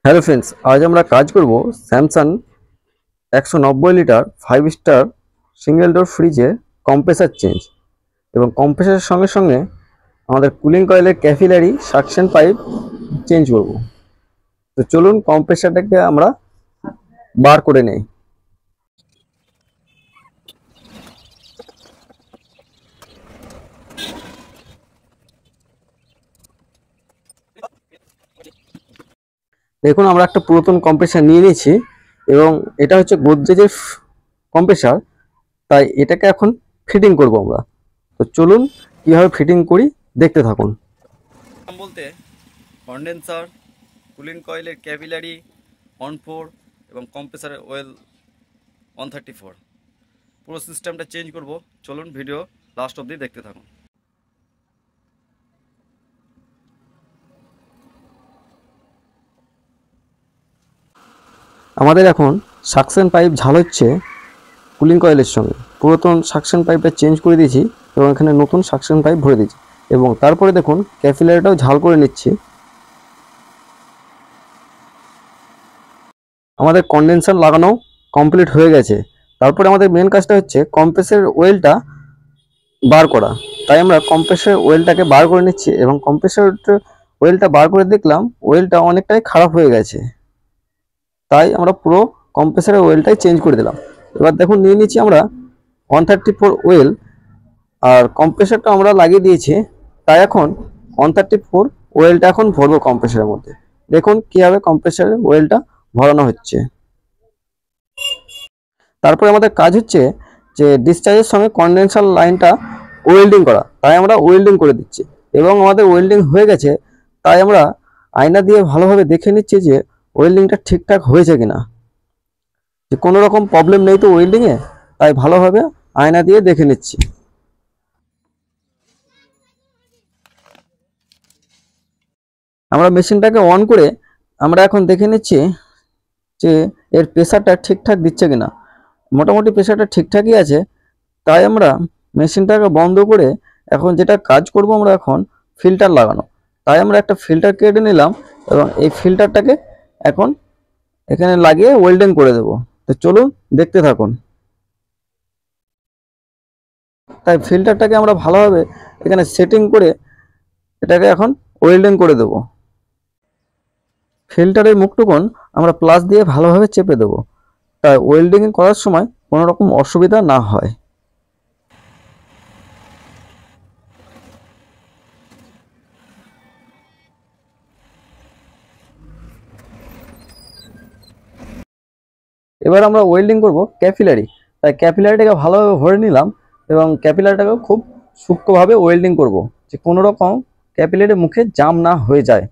Hello friends, আজ আমরা কাজ করব Samsung 190 litre 5 star single door ফ্রিজে কম্প্রেসার চেঞ্জ এবং কম্প্রেসারের সঙ্গে সঙ্গে আমাদের কুলিং কয়েলের ক্যাপিলারি সাকশন পাইপ চেঞ্জ করব। তো চলুন কম্প্রেসারটাকে আমরা বার করে নেই। দেখুন, আমরা একটা পুরাতন কম্প্রেসার নিয়ে নিয়েছি এবং এটা হচ্ছে গোদরেজের কম্প্রেসার, তাই এটাকে এখন ফিটিং করব আমরা। তো চলুন কিভাবে ফিটিং করি দেখতে থাকুন। বলতে কন্ডেন্সার, কুলিং কয়েলের ক্যাপিলারি 1/4 এবং কম্প্রেসারের ওয়েল 134 পুরো সিস্টেমটা চেঞ্জ করব। চলুন ভিডিও লাস্ট অবধি দেখতে থাকুন। আমাদের এখন সাকশন পাইপ ঝাল হচ্ছে কুলিং কয়েলের সঙ্গে। পুরাতন সাকশন পাইপটা চেঞ্জ করে দিয়েছি এবং এখানে নতুন সাকশন পাইপ ভরে দিয়েছি এবং তারপরে দেখুন ক্যাপিলারিটাও ঝাল করে নিচ্ছি। আমাদের কন্ডেন্সার লাগানো কমপ্লিট হয়ে গেছে। তারপরে আমাদের মেন কাজটা হচ্ছে কম্প্রেসরের ওয়েলটা বার করা। তাই আমরা কম্প্রেসরের ওয়েলটাকে বার করে নিচ্ছি এবং কম্প্রেসর ওয়েলটা বার করে দেখলাম ওয়েলটা অনেকটাই খারাপ হয়ে গেছে, তাই আমরা পুরো কম্প্রেসরের ওয়েলটাই চেঞ্জ করে দিলাম। এবার দেখুন নিয়ে নিচ্ছি আমরা 134 ওয়েল, আর কম্প্রেসরটা আমরা লাগিয়ে দিয়েছি, তাই এখন 134 ওয়েলটা এখন ভরবো কম্প্রেসরের মধ্যে। দেখুন কিভাবে কম্প্রেসরের ওয়েলটা ভরানো হচ্ছে। তারপরে আমাদের কাজ হচ্ছে যে ডিসচার্জের সঙ্গে কন্ডেন্সার লাইনটা ওয়েল্ডিং করা, তাই আমরা ওয়েল্ডিং করে দিচ্ছি এবং আমাদের ওয়েল্ডিং হয়ে গেছে। তাই আমরা আয়না দিয়ে ভালোভাবে দেখে নিচ্ছি যে ওয়েল্ডিংটা ঠিকঠাক হয়েছে কিনা, যে কোনো রকম প্রবলেম নেই তো ওয়েল্ডিংয়ে, তাই ভালোভাবে আয়না দিয়ে দেখে নিচ্ছি। আমরা মেশিনটাকে অন করে আমরা এখন দেখে নিচ্ছি যে এর প্রেসারটা ঠিকঠাক দিচ্ছে কিনা। মোটামুটি প্রেসারটা ঠিকঠাকই আছে, তাই আমরা মেশিনটাকে বন্ধ করে এখন যেটা কাজ করব আমরা এখন ফিল্টার লাগানো। তাই আমরা একটা ফিল্টার কেটে নিলাম এবং এই ফিল্টারটাকে এখন এখানে লাগিয়ে ওয়েল্ডিং করে দেব। তো চলুন দেখতে থাকুন। তাই ফিল্টারটাকে আমরা ভালোভাবে এখানে সেটিং করে এটাকে এখন ওয়েল্ডিং করে দেব। ফিল্টারের মুখটুকুন আমরা প্লাস দিয়ে ভালোভাবে চেপে দেব, তাই ওয়েল্ডিং করার সময় কোনো রকম অসুবিধা না হয়। এবার আমরা ওয়েল্ডিং করব ক্যাপিলারি, তাই ক্যাপিলারিটাকে ভালোভাবে ভরে নিলাম এবং ক্যাপিলারিটাকে খুব সূক্ষ্মভাবে ওয়েল্ডিং করব, যে কোনো রকম ক্যাপিলারির মুখে জাম না হয়ে যায়।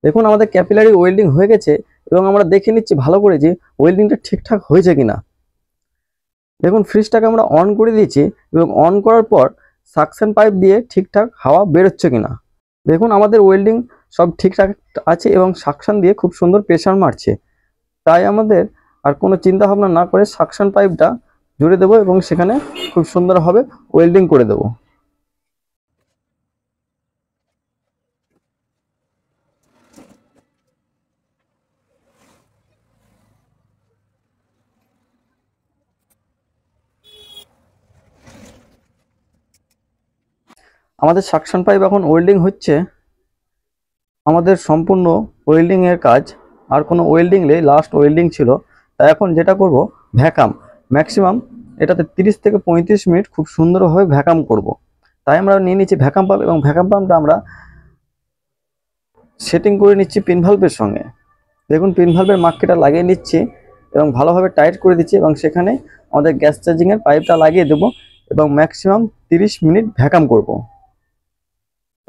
দেখুন আমাদের ক্যাপিলারি ওয়েল্ডিং হয়ে গেছে এবং আমরা দেখে নিচ্ছি ভালো করে যে ওয়েল্ডিংটা ঠিকঠাক হয়েছে কিনা। দেখুন ফ্রিজটাকে আমরা অন করে দিয়েছি এবং অন করার পর সাকশন পাইপ দিয়ে ঠিকঠাক হাওয়া বেরোচ্ছে কিনা। দেখুন আমাদের ওয়েল্ডিং সব ঠিকঠাক আছে এবং সাকশন দিয়ে খুব সুন্দর প্রেসার মারছে, তাই আমাদের আর কোনো চিন্তা ভাবনা না করে সাকশন পাইপটা জুড়ে দেবো এবং সেখানে খুব সুন্দরভাবে ওয়েল্ডিং করে দেবো। আমাদের সাকশন পাইপ এখন ওয়েল্ডিং হচ্ছে। আমাদের সম্পূর্ণ ওয়েল্ডিং এর কাজ, আর কোনো ওয়েল্ডিং নেই, লাস্ট ওয়েল্ডিং ছিল। তাই এখন যেটা করব ভ্যাকাম, ম্যাক্সিমাম এটাতে 30 থেকে 35 মিনিট খুব সুন্দরভাবে ভ্যাকাম করব। তাই আমরা নিয়ে নিচ্ছি ভ্যাকাম পাম্প এবং ভ্যাকাম পাম্পটা আমরা সেটিং করে নিচ্ছি পিন ভালভের সঙ্গে। দেখুন পিন ভালভের মাক্কিটা লাগিয়ে নিচ্ছি এবং ভালোভাবে টাইট করে দিচ্ছি এবং সেখানে আমাদের গ্যাস চার্জিংয়ের পাইপটা লাগিয়ে দেবো এবং ম্যাক্সিমাম 30 মিনিট ভ্যাকাম করব।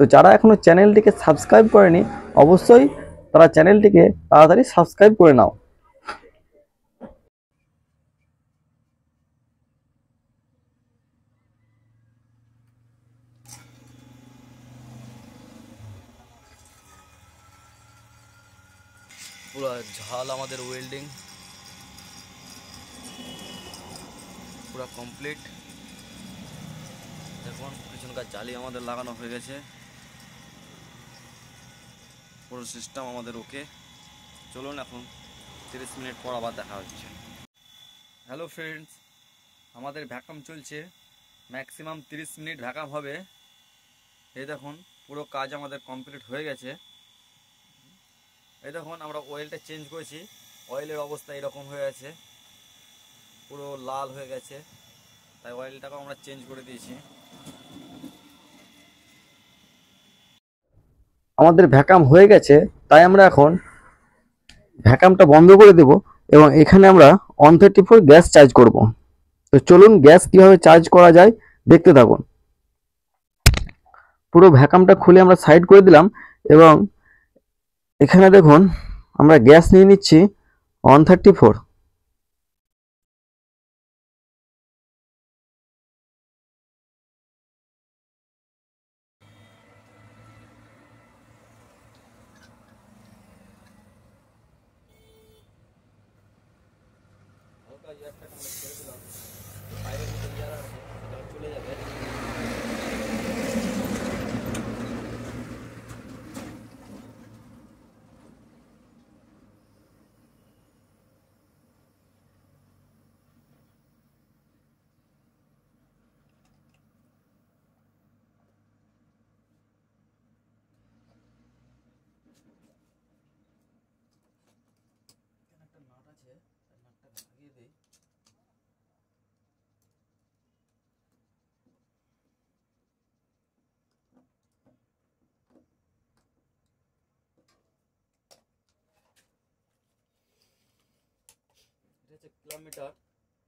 তো যারা এখনো চ্যানেলটিকে সাবস্ক্রাইব করেনি অবশ্যই তারা চ্যানেলটিকে তাড়াতাড়ি সাবস্ক্রাইব করে নাও। পুরো ঝাল আমাদের ওয়েল্ডিং পুরো কমপ্লিট। দেখুন পিছনকার জালি আমাদের লাগানো হয়ে গেছে, পুরো সিস্টেম আমাদের ওকে। চলুন এখন 30 মিনিট পর আবার দেখা হচ্ছে। হ্যালো ফ্রেন্ডস, আমাদের ভ্যাকাম চলছে, ম্যাক্সিমাম 30 মিনিট ভ্যাকাম হবে। এই দেখুন পুরো কাজ আমাদের কমপ্লিট হয়ে গেছে। এই দেখুন আমরা অয়েলটা চেঞ্জ করেছি, অয়েলের অবস্থা এরকম হয়ে আছে, পুরো লাল হয়ে গেছে, তাই অয়েলটাকেও আমরা চেঞ্জ করে দিয়েছি। আমাদের ভ্যাকাম হয়ে গেছে, তাই আমরা এখন ভ্যাকামটা বন্ধ করে দেব এবং এখানে আমরা 134 গ্যাস চার্জ করব। তো চলুন গ্যাস কিভাবে চার্জ করা যায় দেখতে থাকুন। পুরো ভ্যাকামটা খুলে আমরা সাইড করে দিলাম এবং এখানে দেখুন আমরা গ্যাস নিয়ে নিচ্ছি 134। হালকা এয়ারটাকে আমরা ছেড়ে দিলাম, বাইরের মধ্যে এয়ার আছে সেটা চলে যাবে। এখানে একটা নাট আছে, তাই নাটটা লাগিয়ে দিই। এটা হচ্ছে কিলোমিটার,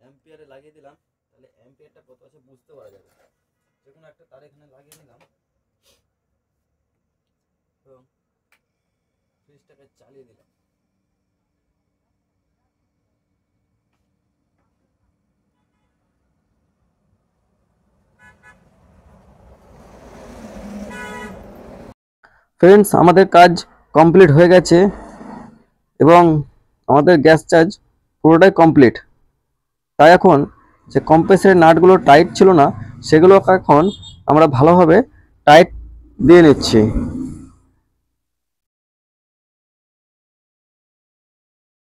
অ্যাম্পিয়ারে লাগিয়ে দিলাম, তাহলে অ্যাম্পিয়ারটা কত আছে বুঝতে পারা যাবে। যে কোনো একটা তার এখানে লাগিয়ে নিলাম এবং ফ্রিজটাকে চালিয়ে দিলাম। ফ্রেন্ডস, আমাদের কাজ কমপ্লিট হয়ে গেছে এবং আমাদের গ্যাস চার্জ পুরোটাই কমপ্লিট। তাই এখন যে কম্প্রেসরের নাটগুলো টাইট ছিল না, সেগুলো এখন আমরা ভালোভাবে টাইট দিয়ে নিচ্ছি।